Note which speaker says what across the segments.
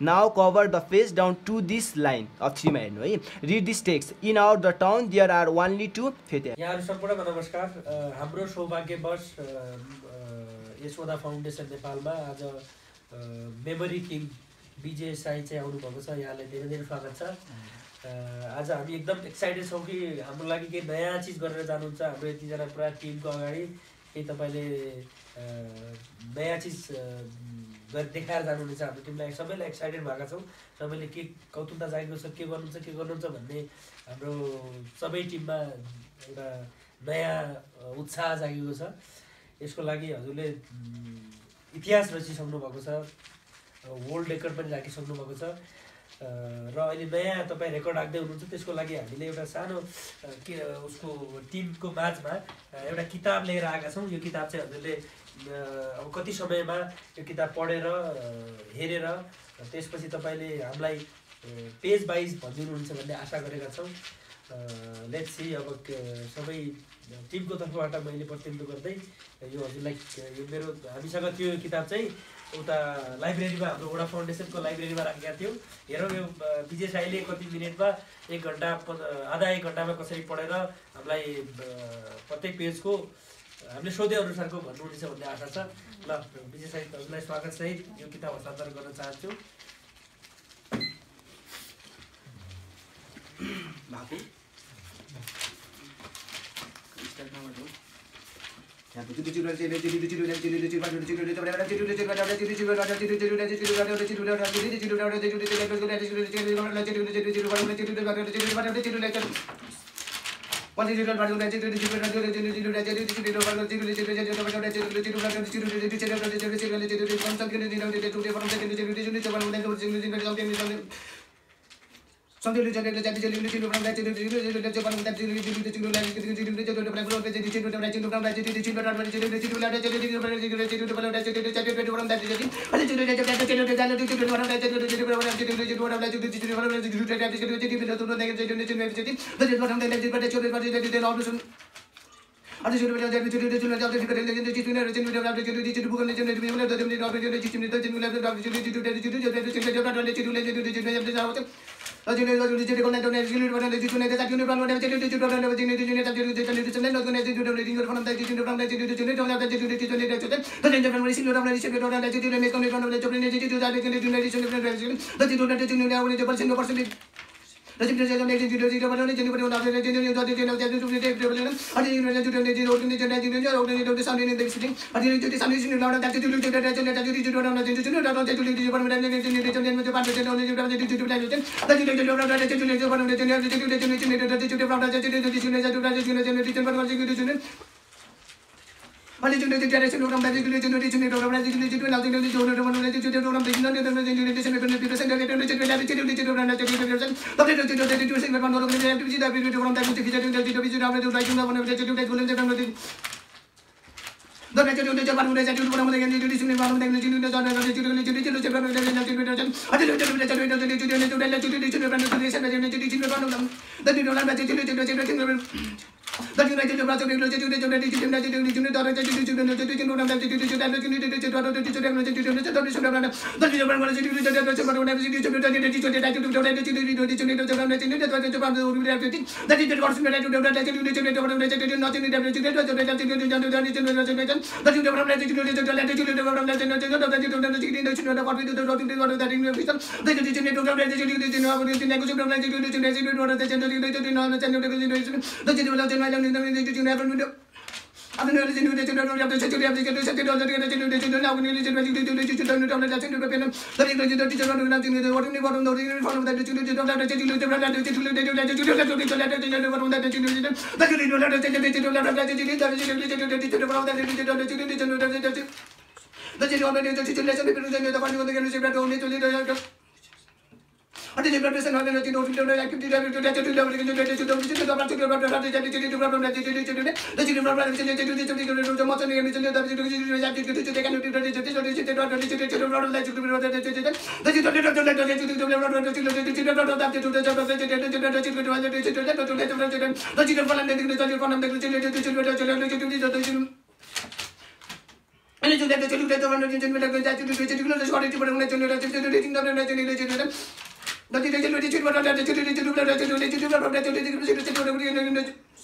Speaker 1: Now cover the face down to this line of 3 मा हेर्नु है. Read this text. In out the town there are only 2 फेते.
Speaker 2: यहाँहरु सम्पूर्णमा नमस्कार. हाम्रो सौभाग्यवश Yashoda foundation नेपालमा आज मेमोरी किङ विजय साई चाहिँ आउनु भएको छ. यहाँलाई धेरै धेरै स्वागत छ. आज हामी एकदम एक्साइटेड छौं कि हाम्रो लागि के नयाँ चीज गरेर जानुहुन्छ. हाम्रो यति जना पुरा टिमको अगाडि के तपाईले नयाँ चीज देखाएर जानुहुनेछ. हाम्रो टिमलाई सबैलाई एक्साइटेड भएका छौं. सबैले के कौतुकता जागेको छ, के गर्नुहुन्छ भन्ने हाम्रो सबै टिममा एउटा नयाँ उत्साह जागेको छ. यसको लागि हजुरले इतिहास रचिसक्नु भएको छ. वर्ल्ड रेकर्ड पनि राखिसक्नु भएको छ. र अहिले नयाँ तपाईँ रेकर्ड राख्दै हुनुहुन्छ. त्यसको लागि हामीले एउटा सानो उसको टिमको माझमा एउटा किताब लिएर आएका छौँ. यो किताब चाहिँ हजुरले अब कति समयमा यो किताब पढेर हेरेर त्यसपछि तपाईँले हामीलाई पेज वाइज भनिदिनुहुन्छ भन्ने आशा गरेका छौँ. Let's see. अब सबै टिमको तर्फबाट मैले प्रतिनिधित्व गर्दै यो हजुरलाई यो मेरो हामीसँग त्यो किताब चाहिँ उता लाइब्रेरीमा हाम्रो वडा फाउन्डेसनको लाइब्रेरीमा राखेका थियौँ. हेरौँ यो विजय साईले कति मिनटमा 1 घन्टा आधा 1 घन्टामा कसरी पढेर हामीलाई प्रत्येक पेजको हामीले सोधे अनुसारको भन्नुहुनेछ भन्ने आशा छ. ल विजय साई हजुरलाई स्वागत सहित यो किताब हस्तान्तरण गर्न चाहन्छु.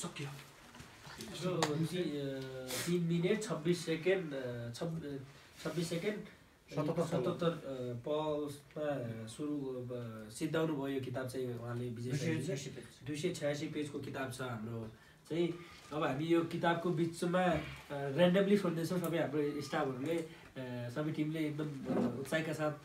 Speaker 1: सक्यो
Speaker 2: 3 मिनेट 26 सेकेन्ड 26 सेकेन्ड 77 पल्समा सुरु सिद्धाउनु भयो यो किताब चाहिँ उहाँले विजय 286 पेजको किताब छ हाम्रो चाहिँ। अब हामी यो किताबको बिचमा ऱ्यान्डमली सोध्दैछौँ सबै हाम्रो स्टाफहरूले सबै टिमले एकदम उत्साहका साथ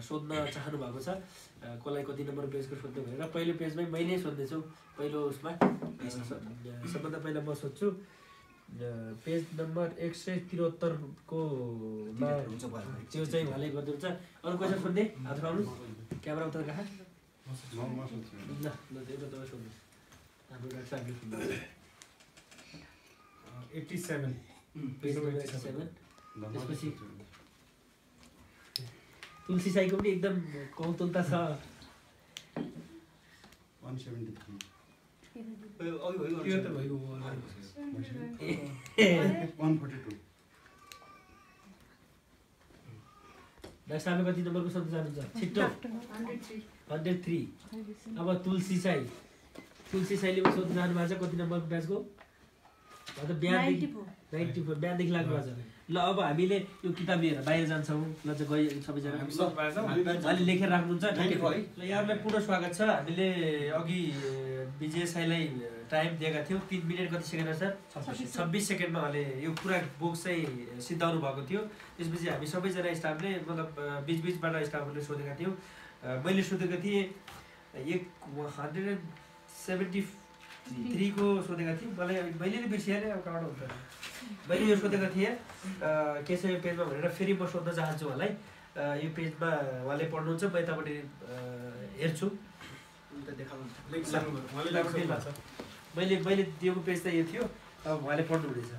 Speaker 2: सोध्न चाहनु भएको छ कसलाई कति नम्बर पेजको सोध्नु भनेर। पहिलो पेजमै मैले सोध्दैछु पहिलो उसमा सबभन्दा पहिला म सोध्छु पेज नम्बर 173 को त्यो चाहिँ उहाँले गरिदिन्छ। अरू क्वेसन सोध्ने हात उठाउनु क्यामेरा उता कहाँ ल एउटा तपाईँ सोध्नु हाम्रो डाक्टर साहबले सोध्नु
Speaker 3: 87
Speaker 2: पेज नम्बर 87 त्यसपछि तुलसी साईको पनि एकदम कौतुकता छ
Speaker 3: 173
Speaker 2: यो त भयो
Speaker 3: 142
Speaker 2: डाक्टर साहबले कति नम्बरको सोध्न चाहनुहुन्छ छिट्टो 103 अब तुलसी साईले पनि सोध्न चाहनु भएको छ कति नम्बरको ब्याचको बिहानदेखि 94 बिहानदेखि लाग्नु भएको छ। ल अब हामीले यो किताब लिएर बाहिर जान्छौँ ल चाहिँ गइ सबैजना अहिले लेखेर राख्नुहुन्छ ल यहाँहरूलाई पुनः स्वागत छ। हामीले अघि विजय साईलाई टाइम दिएका थियौँ 3 मिनेट कति सेकेन्ड सर 26 सेकेन्डमा उहाँले यो पुरा बुक चाहिँ सिद्धाउनु भएको थियो। त्यसपछि हामी सबैजना स्टाफले मतलब बिचबिचबाट स्टाफहरूले सोधेका थियौँ। मैले सोधेको थिएँ 173 को सोधेका थिएँ मैले नै बिर्सिहालेँ अब कहाँबाट हुन्छ मैले यो सोधेको थिएँ के छ यो पेजमा भनेर फेरि म सोध्न चाहन्छु उहाँलाई। यो पेजमा उहाँले पढ्नुहुन्छ म यतापट्टि हेर्छु मैले दिएको पेज त यो थियो अब उहाँले पढ्नु हुँदैछ।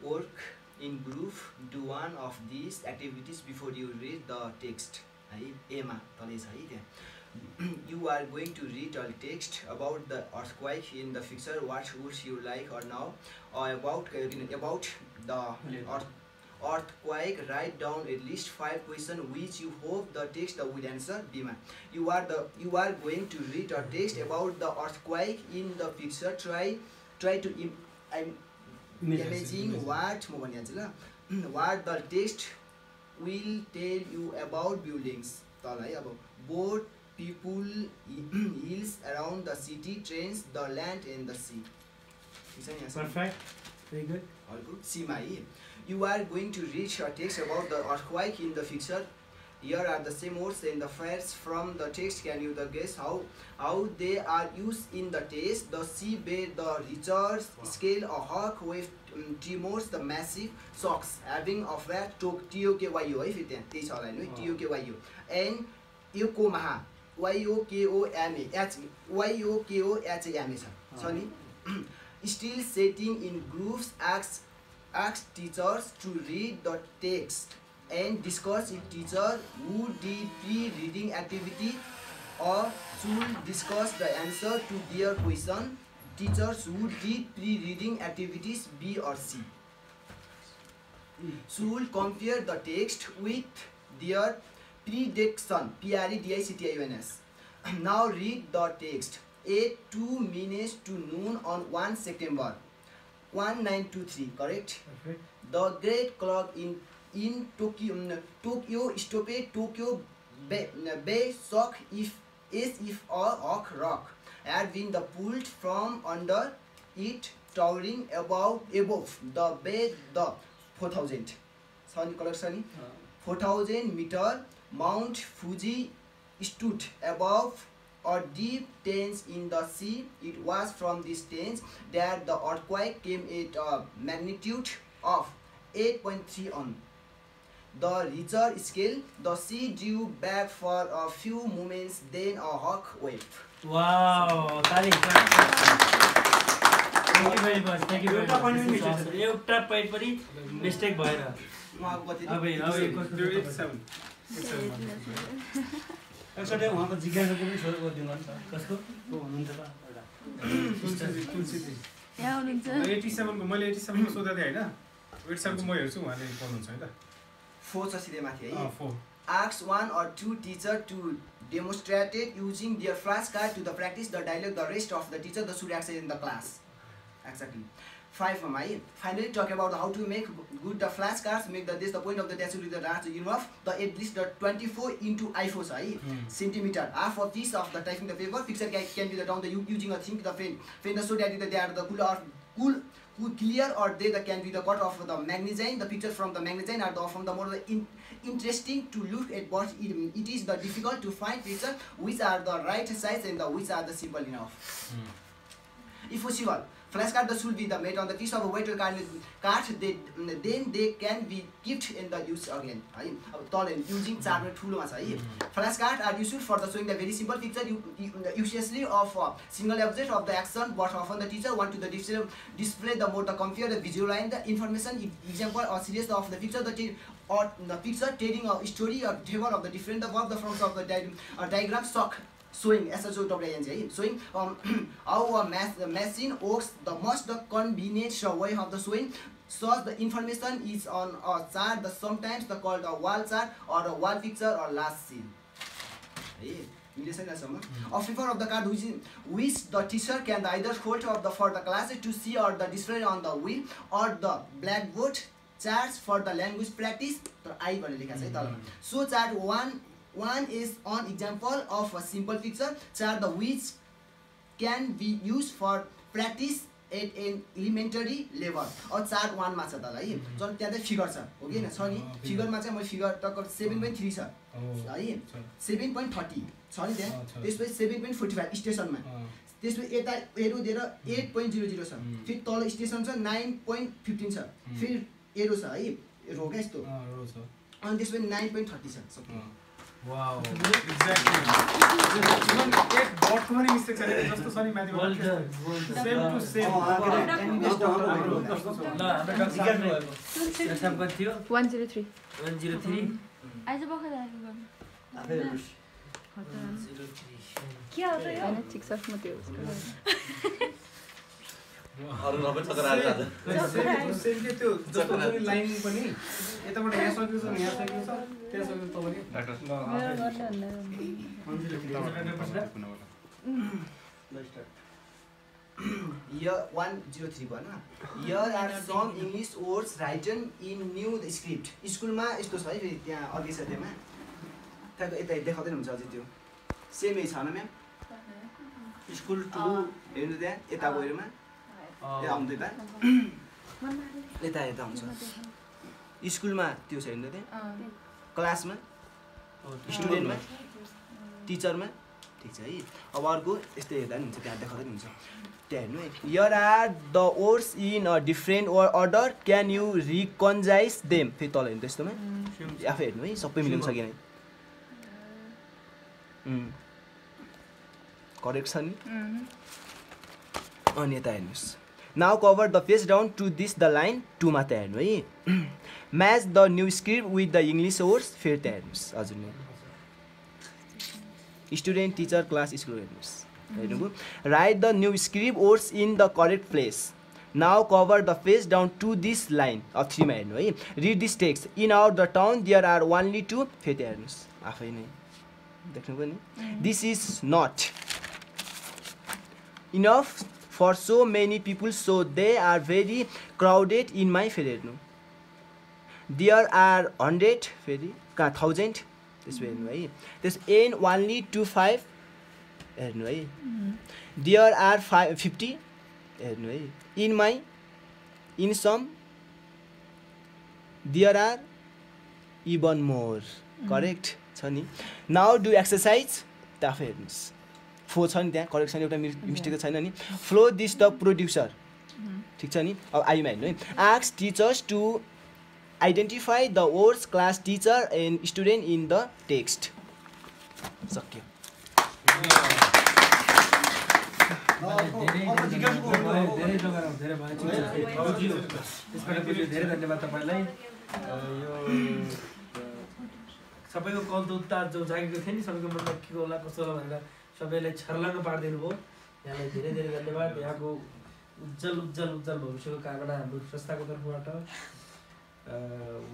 Speaker 1: Work in group do one of this activities before you read the text है एमा तलै छ है त्यहाँ you are going to read a text about the earthquake in the future. What would you like or now about the earthquake? Write down at least 5 questions which you hope the text will answer. Bima, you are going to read a text about the earthquake in the future. Try to imagine what the text will tell you about buildings. Boat, people, hills around the city, trains, the land and the sea.
Speaker 2: Perfect. Very good.
Speaker 1: All good. Simai, you are going to read a text about the earthquake in the future. Here are the same words and the facts from the text. Can you guess how they are used in the text? The sea bed, the Richter scale, a hawk wave tremors, the massive shocks having a flat TOKYO if it is all I know TOKYO and Yokomaha YOKOHAMA sorry. Still sitting in groups, ask teachers to read the text and discuss with teacher who did pre-reading activity or should discuss the answer to their question. Teachers who did pre-reading activities B or C should compare the text with their prediction PREDICTIONS. Now read the text. 2 minutes to noon on 1 September 1923, correct?
Speaker 2: Perfect.
Speaker 1: The great clock in Tokyo stopped. Tokyo Bay shock as if a hawk rock had been pulled from under it, towering above the bay. The 4,000 4,000-meter Mount Fuji stood above a deep trench in the sea. It was from this trench that the earthquake came at a magnitude of 8.3 on. the richer scale, the sea drew back for a few moments, then a hawk wave.
Speaker 2: Wow, ताली. Thank you very much. Thank you very much. एउटा point पनि mistake भएन. अब
Speaker 3: त्यो 87. एकचोटि उहाँको जिज्ञासाको पनि सोध गरिदिनु हुन्छ. कसको? को हुनुहुन्छ त एउटा. तुलसी.
Speaker 4: यहाँ हुनुहुन्छ.
Speaker 3: 87 को मैले 87 को सोधे थिए हैन. 87 को म हेर्छु उहाँले पढ्नुहुन्छ है त.
Speaker 1: 4 छ सिधै माथि है.
Speaker 3: 4.
Speaker 1: Ask 1 or 2 teacher to demonstrated using their flashcard to the practice the dialogue the rest of the teacher the should access in the class. Exactly. 5 finally talk about how to make good the flashcards, make this the point of the dash with the dance enough the at least the 24 into I4 centimeter. Half of this of the typing the paper picture can be the down the using a thing the pen the so that they are the cool clear or they can be the cut of the magazine. The picture from the magazine are the from the more interesting to look at, but it is the difficult to find picture which are the right size and the which are the simple enough. If possible, flashcard should be the made on the piece of a waiter card. Then they can be kept in the use again. Using charger tool. Flashcards are used for the showing the very simple picture usually of single object of the action, but often the teacher want to the display the more the compare the visualize the information. Example or series of the picture or the picture telling a story or table of the different above the front of the diagram stock. Showing showing how a machine works the most convenient way of the showing. So the information is on a chart, sometimes called a wall chart or a wall picture or last scene. A figure of the card which the teacher can either hold up for the class to see or the display on the wheel or the blackboard charts for the language practice. So chart one is an example of a simple picture chart which can be used for practice at an elementary level. Or chart 1 मा छ त है जन त्यहाँ चाहिँ figure छ हो कि हैन छ नि फिगरमा चाहिँ म फिगर टक्कर 7.3 छ है 7.30 छ नि त्यहाँ त्यसपछि 7.45 स्टेसनमा त्यसपछि यता एरो दिएर 8.00 छ फेरि तल स्टेसन छ 9.15 छ फेरि एरो छ है रो क्या यस्तो अनि त्यसपछि 9.30 छ सबै.
Speaker 3: Wow, exactly. Even एक dot को पनि mistake छैन जस्तो छ नि माथिबाट. Same to same.
Speaker 2: ल हाम्रो जिज्ञासा भएको सबको थियो
Speaker 4: 103 आज बखत आएको गर्नु
Speaker 1: आफै
Speaker 4: 103 के हो त यो हैन ठिक छ म त्यो
Speaker 5: अरु नभए ठकराएर जान्छ
Speaker 3: सेम के त्यो जस्तो पनि लाइन पनि यताबाट यहाँ सकिन्छ नि यहाँ सकिन्छ त्यहाँ सकिन्छ त पनि
Speaker 1: Year 103 भन. Here are some English words written in new script. स्कुलमा यस्तो छ है फेरि त्यहाँ अघि छ त्यहाँ त्यहाँको यता देखाउँदैन हुन्छ अझै त्यो सेमै छ न म्याम स्कुल 2 हेर्नु त्यहाँ यता गएरमा यता आउँदै त यता यता हुन्छ स्कुलमा त्यो छ हेर्नु त्यहाँ क्लासमा स्टुडेन्टमा टिचरमा ठीक छ है. अब अर्को यस्तै हेर्दा नि हुन्छ त्यहाँ देखाउँदै हुन्छ त्यहाँ हेर्नु है. Here are the words in a different order, can you reconcile them? फेरि तल हेर्नु त्यस्तोमा आफै हेर्नु है सबै मिलाउन सकेन करेक्ट छ नि अनि यता हेर्नुहोस्. Now cover the page down to this the line 2 मा त्यहाँ हेर्नु है. Match the new script with the English words फेरि त्यहाँ हेर्नुहोस् हजुर नि स्टुडेन्ट टिचर क्लास स्कुल हेर्नुहोस् हेर्नुभयो. Write the new script words in the correct place. Now cover the page down to this line of 3 मा हेर्नु है. Read this text. In our the town there are only 2 फेरि त्यहाँ हेर्नुहोस् आफै नै देख्नुभयो नि. This is not enough for so many people, so they are very crowded in my फेरि हेर्नु. There are 100 फेरि कहाँ 1000 त्यसो हेर्नु है. त्यस n only 25 हेर्नु है. There are 50 हेर्नु है. In my in some there are even more correct छ नि. Now do exercise ताफै हेर्नुहोस् 4 छ नि त्यहाँ करेक्ट छैन एउटा मिस्टेक छैन नि. Flow this the producer ठीक छ नि. अब आइमा हेर्नु है. Ask teachers to identify the words class, teacher and student in the text. सक्यो।
Speaker 2: धेरै धन्यवाद तपाईलाई। यो सबैको कल त उत्तार जो जागेको थियो नि, सबैको मनमा के होला कस्तो होला भनेर सबैलाई छर्लङ्ग पारिदिनु भयो। यहाँलाई धेरै धेरै धन्यवाद। यहाँको उज्जवल उज्जवल उज्जवल भविष्यको कामना हाम्रो संस्थाको तर्फबाट,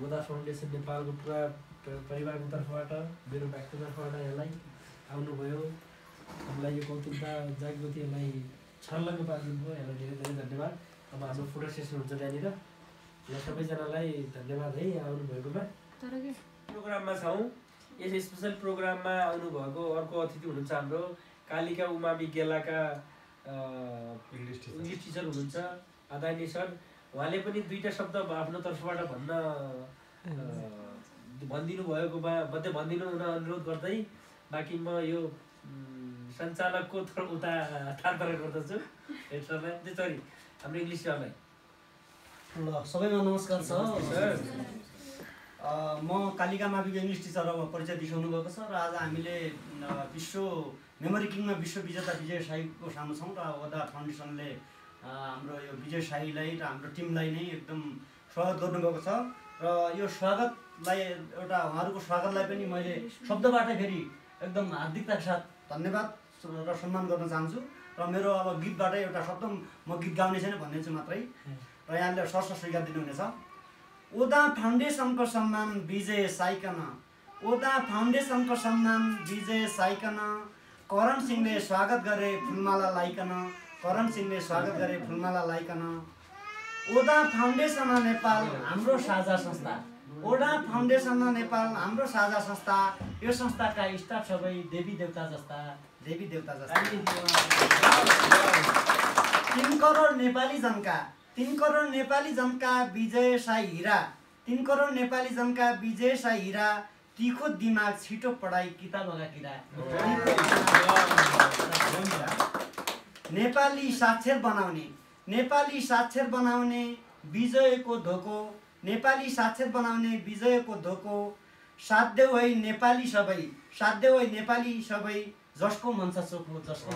Speaker 2: वुदा फाउन्डेसन नेपालको पुरा परिवारको तर्फबाट, मेरो व्यक्तिगत तर्फबाट यहाँलाई आउनुभयो, हामीलाई यो कौतुकता जागेको थियो, यसलाई छर्लङ्ग पारिदिनु भयो। यहाँलाई धेरै धेरै धन्यवाद। अब हाम्रो फोटो सेसन हुन्छ त्यहाँनिर। ल सबैजनालाई धन्यवाद है आउनुभएकोमा। प्रोग्राममा छौँ। यस स्पेसल प्रोग्राममा आउनुभएको अर्को अतिथि हुनुहुन्छ हाम्रो कालिका उमावि गेलाका इङ्ग्लिस टिचर हुनुहुन्छ आदरणीय सर। उहाँले पनि दुईवटा शब्द आफ्नो तर्फबाट भनिदिनु भएकोमा मध्ये भनिदिनु हुन अनुरोध गर्दै, बाँकी म यो सञ्चालकको उता हस्तान्तरण गर्दछु हेड सरलाई, सरी हाम्रो इङ्ग्लिस सरलाई।
Speaker 6: ल सबैमा नमस्कार छ। म कालिका माविको इङ्ग्लिस टिचर अब परिचय दिइसक्नु भएको छ र आज हामीले मेमोरी किङमा विश्व विजेता विजय साईको सामु छौँ र वदा फाउन्डेसनले हाम्रो यो विजय साईलाई र हाम्रो टिमलाई नै एकदम स्वागत गर्नुभएको छ र यो स्वागतलाई एउटा उहाँहरूको स्वागतलाई पनि मैले शब्दबाट फेरि एकदम हार्दिकताका साथ धन्यवाद र सम्मान गर्न चाहन्छु र मेरो अब गीतबाट एउटा शब्द म गीत गाउने छैन भन्ने छु मात्रै र यहाँले सरस स्वीकार दिनुहुनेछ। ओदा फाउन्डेसनको सम्मान विजय साइकन, ओदा फाउन्डेसनको सम्मान विजय साइकन, करण सिंहले स्वागत गरे फुलमाला लाइकन, करण सिंहले स्वागत गरे फुलमाला लाइकन। ओदा फाउन्डेसन नेपाल हाम्रो साझा संस्था, ओदा फाउन्डेसन नेपाल हाम्रो साझा संस्था, यो संस्थाका स्टाफ सबै देवी देवता जस्ता, देवी देवता जस्ता। 3 करोड नेपाली जनका, 3 करोड नेपाली जनका विजय साई हिरा, 3 करोड नेपाली जनका विजय साई हिरा, तिखो दिमाग छिटो पढाइ किताबका किरा। नेपाली साक्षर बनाउने, नेपाली साक्षर बनाउने विजयको धोको, नेपाली साक्षर बनाउने विजयको धोको, साथ देऊ है नेपाली सबै, साथ देऊ है नेपाली सबै, जसको मन छ चोखो, जसको